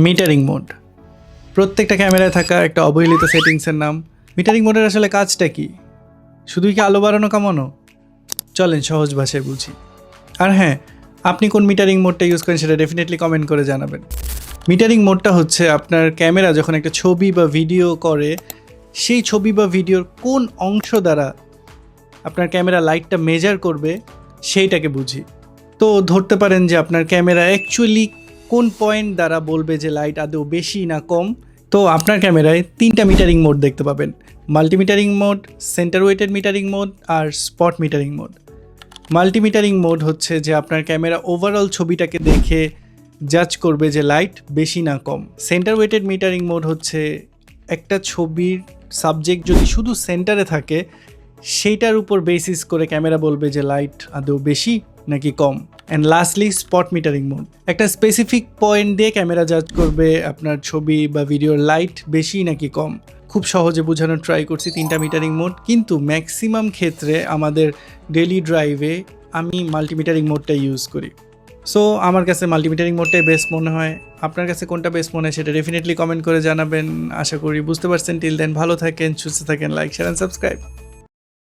Metering mode প্রত্যেকটা ক্যামেরায় থাকা একটা অবহেলিত সেটিংসের নাম। মিটারিং মোডের আসলে কাজটা কি? শুধুই কি আলো বাড়ানো কামানো? চলেন সহজ ভাষায় বুঝি। আর হ্যাঁ, আপনি কোন মিটারিং মোডটা ইউজ করেন সেটা ডেফিনেটলি কমেন্ট করে জানাবেন। মিটারিং মোডটা হচ্ছে আপনার ক্যামেরা যখন একটা ছবি বা ভিডিও করে, সেই ছবি বা ভিডিওর কোন অংশ দ্বারা আপনার ক্যামেরা লাইটটা মেজার করবে সেইটাকে বুঝি। তো ধরতে পারেন যে আপনার ক্যামেরা অ্যাকচুয়ালি কোন পয়েন্ট দ্বারা বলবে যে লাইট আদৌ বেশি না কম। তো আপনার ক্যামেরায় 3টা মিটারিং মোড দেখতে পাবেন: multimetering mode, centre weighted metering mode আর spot metering mode. Multimetering mode হচ্ছে যে আপনার ক্যামেরা ওভারঅল ছবিটাকে দেখে জাজ করবে যে লাইট বেশি না কম। সেন্টার ওয়েটেড মিটারিং মোড হচ্ছে একটা ছবির সাবজেক্ট যদি শুধু সেন্টারে থাকে সেইটার উপর বেসিস করে ক্যামেরা বলবে যে লাইট আদৌ বেশি নাকি কম। And lastly spot metering mode, একটা স্পেসিফিক পয়েন্ট দিয়ে ক্যামেরা জাজ করবে আপনার ছবি বা ভিডিওর লাইট বেশি নাকি কম। খুব সহজে বোঝানোর ট্রাই করছি 3টা মিটারিং মোড, কিন্তু ম্যাক্সিমাম ক্ষেত্রে আমাদের ডেইলি ড্রাইভে আমি মাল্টিমিটারিং মোডটা ইউজ করি। সো আমার কাছে মাল্টিমিটারিং মোডটাই বেস্ট মনে হয়। আপনার কাছে কোনটা বেস্ট মনে হয় সেটা ডেফিনেটলি কমেন্ট করে জানাবেন। আশা করি বুঝতে পারছেন। টিল দেন ভালো থাকেন, সুস্থ থাকেন, লাইক শেয়ার অ্যান্ড সাবস্ক্রাইব।